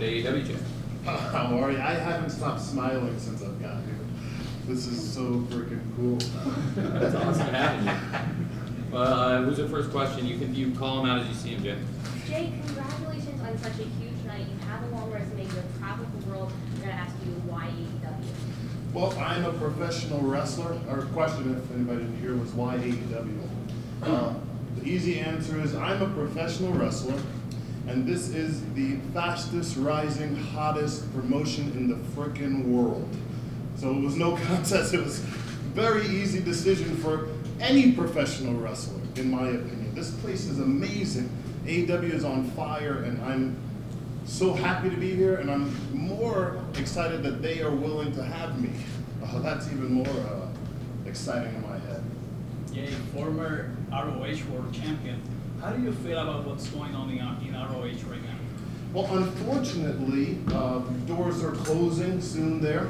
AEW Jay. How are you? I haven't stopped smiling since I've got here. This is so freaking cool. That's awesome having you. Well, who's the first question? You call him out as you see him, Jay. Jay, congratulations on such a huge night. You have a long resume. You have traveled the world. I'm going to ask you why AEW? Well, I'm a professional wrestler. Our question, if anybody didn't hear, was why AEW? The easy answer is I'm a professional wrestler, and this is the fastest rising, hottest promotion in the frickin' world. So it was no contest. It was a very easy decision for any professional wrestler, in my opinion. This place is amazing. AEW is on fire, and I'm so happy to be here, and I'm more excited that they are willing to have me. That's even more exciting in my head. Jay, former ROH World Champion. How do you feel about what's going on in ROH right now? Well, unfortunately, doors are closing soon there.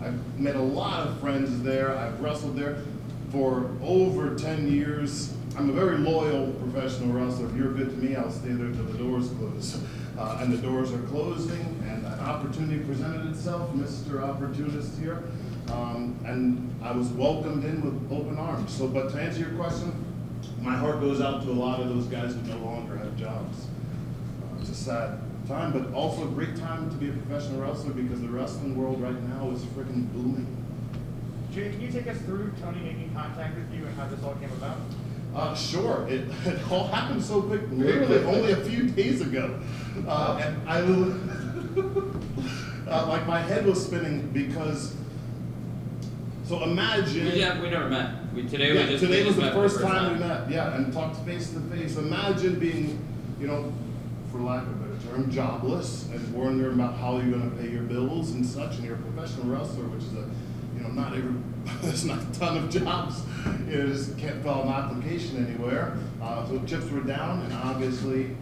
I've met a lot of friends there. I've wrestled there for over 10 years. I'm a very loyal professional wrestler. If you're good to me, I'll stay there till the doors close. And the doors are closing, and an opportunity presented itself, Mr. Opportunist here. And I was welcomed in with open arms. But to answer your question, my heart goes out to a lot of those guys who no longer have jobs. It's a sad time, but also a great time to be a professional wrestler because the wrestling world right now is freaking booming. Jay, can you take us through Tony making contact with you and how this all came about? Sure. It all happened so quick, literally only a few days ago. And I like my head was spinning because, so imagine. Yeah, we never met. Today was the first time we met, and talked face to face. Imagine being, for lack of a better term, jobless and wondering about how you're going to pay your bills and such, and you're a professional wrestler, which is there's not a ton of jobs. You just can't fill an application anywhere. So chips were down, and obviously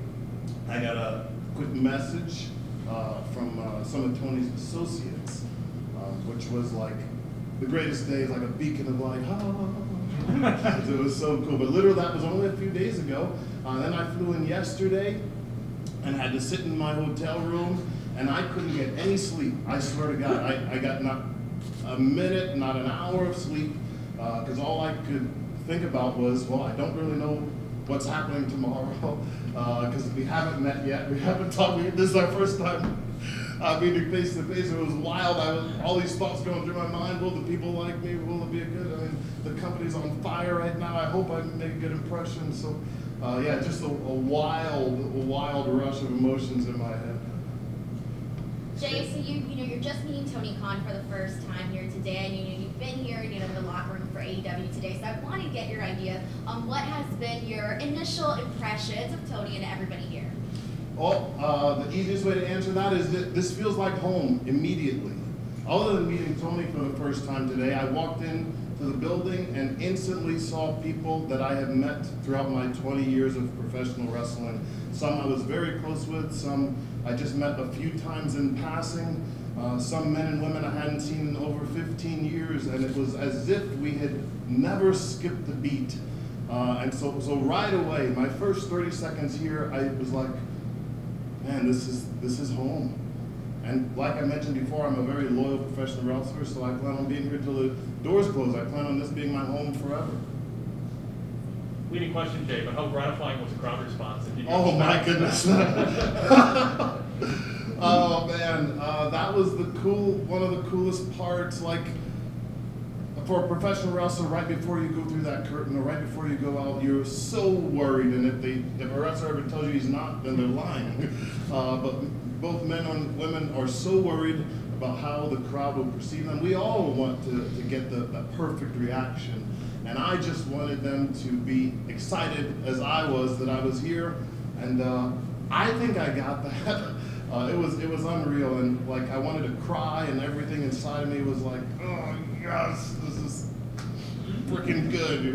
I got a quick message from some of Tony's associates, which was like the greatest day, like a beacon of light. It was so cool. But literally that was only a few days ago. Then I flew in yesterday and had to sit in my hotel room, and I couldn't get any sleep. I swear to God, I got not a minute, not an hour of sleep, because all I could think about was, well, I don't really know what's happening tomorrow, because we haven't met yet. We haven't talked. This is our first time meeting face to face. It was wild. All these thoughts going through my mind. Will the people like me? Will it be the company's on fire right now. I hope I make a good impression. So, just a wild rush of emotions in my head. Jay, so you're just meeting Tony Khan for the first time here today, and you've been here, in the locker room for AEW today. So I want to get your idea on what has been your initial impressions of Tony and everybody here. Well, the easiest way to answer that is that this feels like home immediately. Other than meeting Tony for the first time today, I walked in to the building and instantly saw people that I have met throughout my 20 years of professional wrestling. Some I was very close with, some I just met a few times in passing, some men and women I hadn't seen in over 15 years, and it was as if we had never skipped a beat. And so right away, my first 30 seconds here, I was like, man, this is home. And like I mentioned before, I'm a very loyal professional wrestler, so I plan on being here till the doors close. I plan on this being my home forever. Leading question, Jay, but how gratifying was the crowd response? Oh my goodness. Oh man, that was one of the coolest parts. Like, for a professional wrestler, right before you go through that curtain or right before you go out, you're so worried. And if a wrestler ever tells you he's not, then they're lying. But both men and women are so worried about how the crowd will perceive them. We all want to get the perfect reaction. And I just wanted them to be excited as I was that I was here. And I think I got that. It was unreal. And like I wanted to cry, and everything inside of me was like, oh yes, this is freaking good,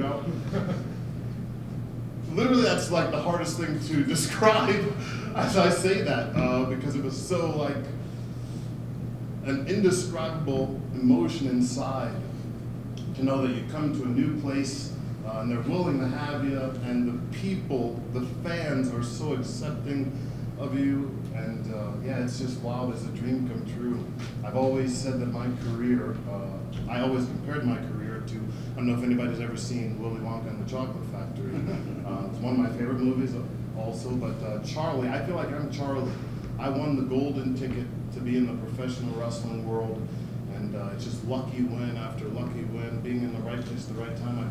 Literally, that's like the hardest thing to describe as I say that, because it was so like an indescribable emotion inside to know that you come to a new place and they're willing to have you, and the people, the fans are so accepting of you, And yeah, it's just wild as a dream come true. I've always said that my career, I always compared my career to, I don't know if anybody's ever seen Willy Wonka and the Chocolate Factory. It's one of my favorite movies also, but Charlie, I feel like I'm Charlie. I won the golden ticket to be in the professional wrestling world, and it's just lucky win after lucky win, being in the right place at the right time. I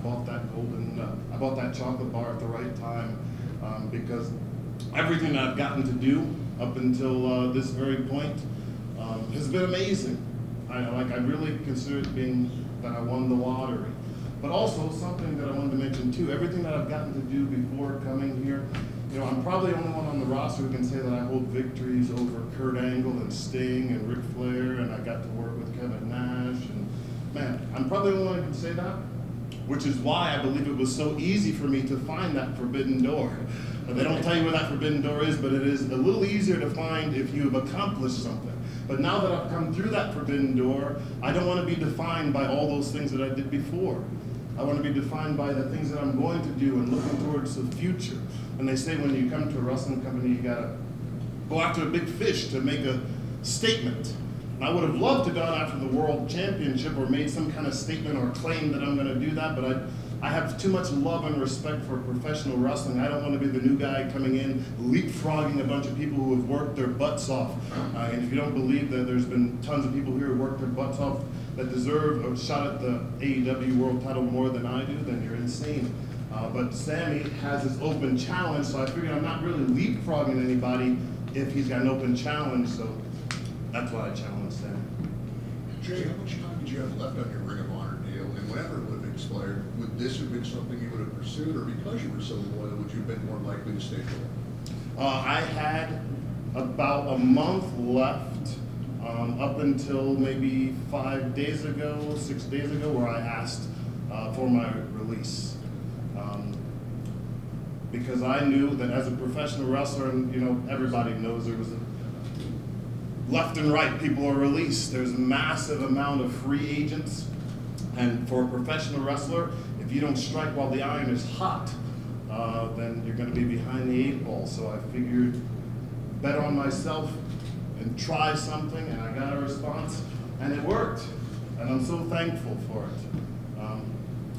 bought that chocolate bar at the right time, because everything that I've gotten to do up until this very point has been amazing. I really consider it being that I won the lottery. But also something that I wanted to mention too, everything that I've gotten to do before coming here, you know, I'm probably the only one on the roster who can say that I hold victories over Kurt Angle and Sting and Ric Flair, and I got to work with Kevin Nash, and man, I'm probably the only one who can say that, which is why I believe it was so easy for me to find that forbidden door. They don't tell you where that forbidden door is, but it is a little easier to find if you have accomplished something. But now that I've come through that forbidden door, I don't want to be defined by all those things that I did before. I want to be defined by the things that I'm going to do and looking towards the future. And they say when you come to a wrestling company, you gotta go after a big fish to make a statement. And I would have loved to have gone after the world championship or made some kind of statement or claim that I'm going to do that, but I have too much love and respect for professional wrestling. I don't want to be the new guy coming in, leapfrogging a bunch of people who have worked their butts off. And if you don't believe that there's been tons of people here who worked their butts off that deserve a shot at the AEW world title more than I do, then you're insane. But Sami has this open challenge, so I figured I'm not really leapfrogging anybody if he's got an open challenge, so that's why I challenged Sami. Jay, how much time did you have left on your Ring of Honor deal? And whenever it would have expired, would this have been something you would have pursued, or because you were so loyal, would you have been more likely to stay loyal? I had about a month left, up until maybe 6 days ago, where I asked for my release. Because I knew that as a professional wrestler, and you know, everybody knows there was left and right, people are released. There's a massive amount of free agents. And for a professional wrestler, if you don't strike while the iron is hot, then you're going to be behind the 8 ball. So I figured, bet on myself and try something, and I got a response, and it worked. And I'm so thankful for it.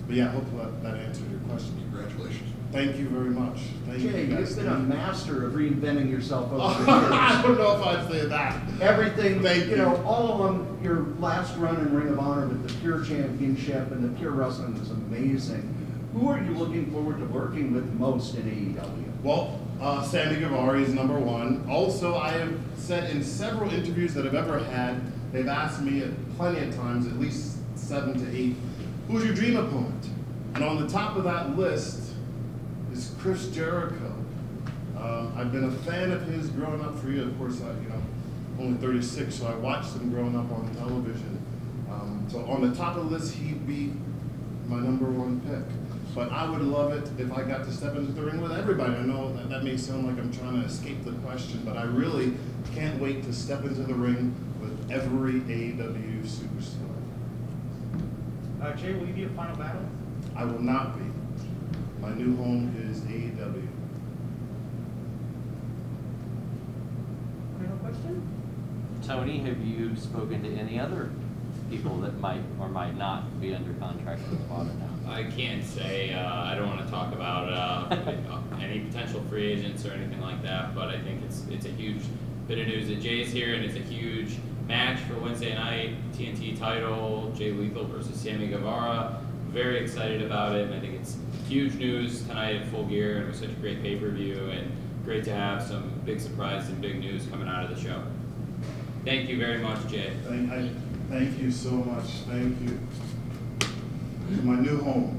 But yeah, hopefully that answered your question. Congratulations. Thank you very much. Thank Jay, you guys. you've been a master of reinventing yourself over the I years. don't know if I'd say that. Everything, Thank you you. know, all along your last run in Ring of Honor with the Pure Championship and the Pure Wrestling was amazing. Who are you looking forward to working with most in AEW? Well, Sami Guevara is number one. Also, I have said in several interviews that I've ever had, they've asked me plenty of times, at least 7 to 8, who's your dream opponent? And on the top of that list is Chris Jericho. I've been a fan of his growing up for years. Of course, only 36, so I watched him growing up on television. So on the top of the list, he'd be my number one pick. But I would love it if I got to step into the ring with everybody. I know that may sound like I'm trying to escape the question, but I really can't wait to step into the ring with every AEW superstar. Jay, will you be a final battle? I will not be. My new home is AEW. Final question? Tony, have you spoken to any other people that might or might not be under contract with Bellator now? I can't say, I don't want to talk about any potential free agents or anything like that, but I think it's a huge bit of news that Jay's here, and it's a huge match for Wednesday night, TNT title, Jay Lethal versus Sami Guevara. Very excited about it, and I think it's huge news tonight at Full Gear, and it was such a great pay-per-view, and great to have some big surprises and big news coming out of the show. Thank you very much, Jay. Thank you so much. Thank you. My new home.